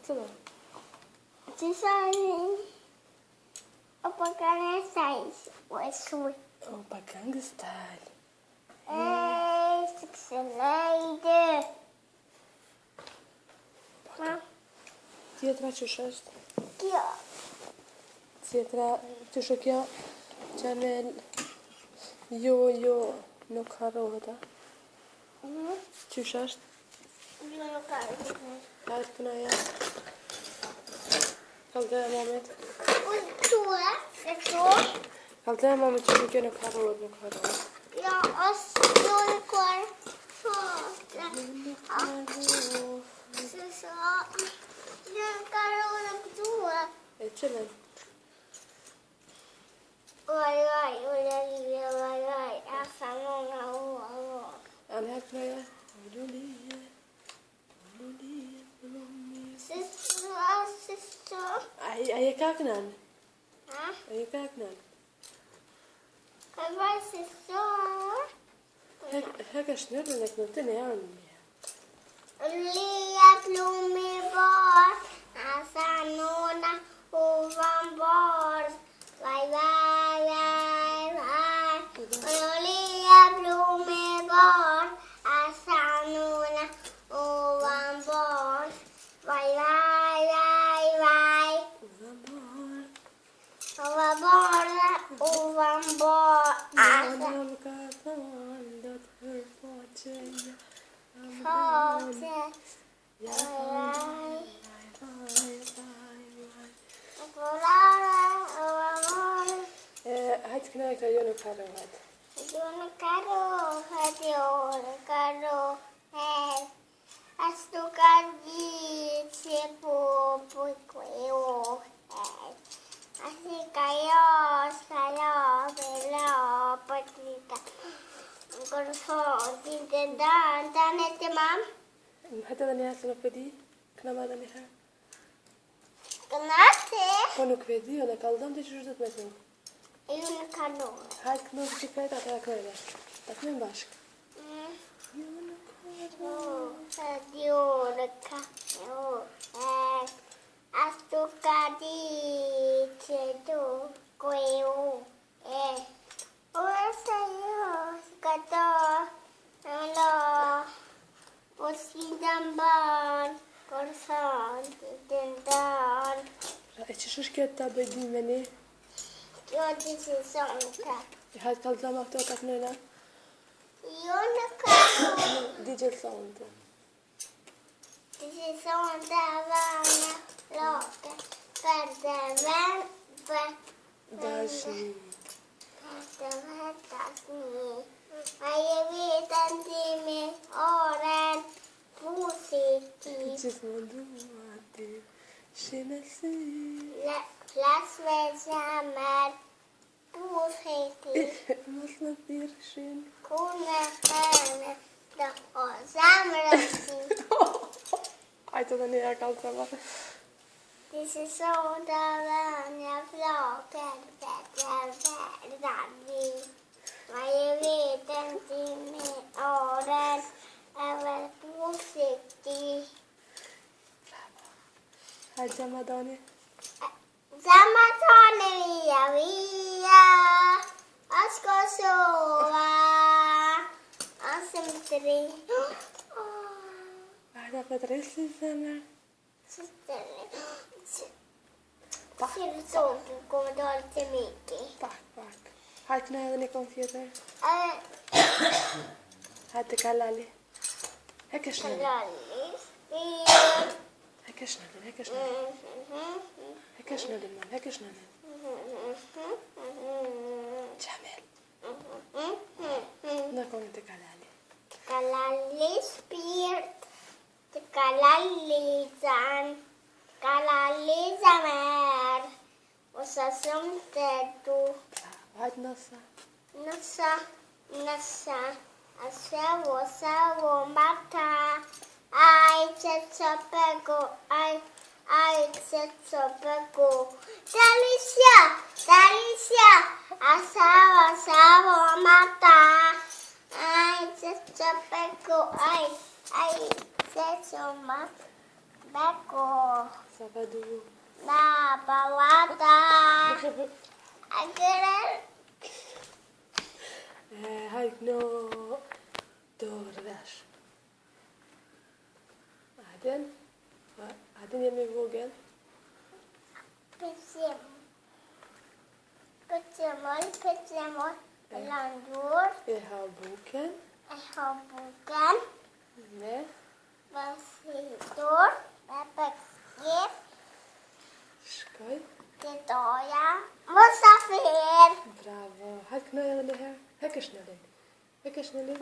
Baksana. Opa Gangnam Style. Tjetra qysh është? Tjetra qysh e kjo? Gjamel. Jo, nuk harrohet, a? Qysh është? Hajtë kënaja. Kaldeja mamit. Kaldeja mamit qysh e kjo nuk harrohet. Ja, është kër E qëllën? Anë hajtë kënaja? Aje kaknan? Aje kaknan? Hek është nërën e kënëtën e anë. Lia blommor var, alltså nåna ovanbart. Vai. Lia blommor var, alltså nåna ovanbart. Vai. Ovanbart. Hajtë këna e këta jo nuk harrohet. Astu ka dice po Así cayó, patita. Corazón, intentan este mam. Hajtë edhe një hasë nuk vedi? Këna ma edhe një herë. Knate? Po nuk vedi, o në kaldon të qështë dhëtë me të. Io ne calore. Hajtë kënë që që krejta të akmene. Të akmene bashkë. Io ne calore. Astu ka dice tu queo. Ora io scato. Hello. Osidamban. Corazón, intentan. E qështë është kjo të bëjdi me një? Io decisione. Hajtë kaldon ma këto të akmene. Io ne calore. Digel sound. Decisione davanti lotte per Dashi. Ma io vedo insieme ora positiv. Gjithmonë duati. Shime si. La svegliamar positiv. Mos më thirrshin. Come bene da zamrësi. Hajtë edhe një herë kaldon ma. Decisione davanti lotte per Ma io vedo insieme ora positiv. Hajtë Gjamadani. Zamatone via. Asko sova. Asem tri. Hajtë Petresi zemër. Ser solto come dolce Miki. Pak. Hajtë në edhe një kom tjetër. Hajtë kalali. Hekesh në dhe. Hekesh në dhe. Gjamel. Në komin të kalali. Kalali spirt. Kalali zan. Kalali zamer. O sa shumë të du. Hajtë nësa. Nësa. Asevo mata. Ai që të pego. Ai që të pego. Delicia. Asevo mata. Ai që të pego. Ai që të mata. Beko. Sabadu. Na balada. Agora. هايكنو دورش بعدين يمي فوجل Pyttimål. Landor. Jag har boken. Jag har boken. Nej. Med sidor. Med böcker. Skoj. Det tar jag. Massa fel. Bravo. هايكنو يا اللي här. هيك شنو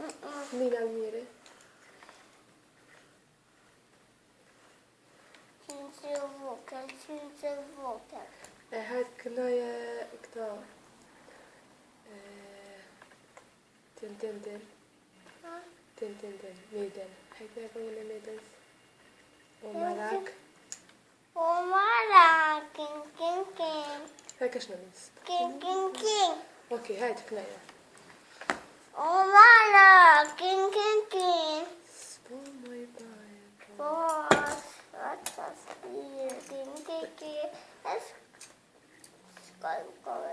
مين الميري Synsövoken. هايكنو يا كتاب تن ميدان هيك وين ميدان ومراك King. هيك شنو نس King. اوكي هاي تكنايا King. سبو ماي باي Boss. What's King. Ska komma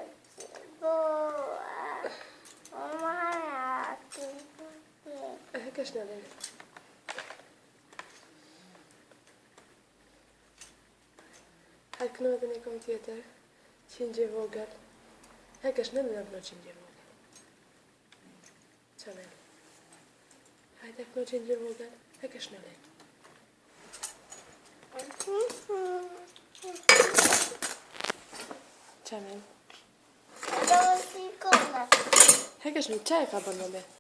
till boss. King. هيك شنو هايكنو دني كمبيوتر تشينجي فوجل هيك شنو نبنو تشينجي فوجل تمام هاي تكنو تشينجي فوجل هيك شنو تمام هيك شنو تشاي قبل ما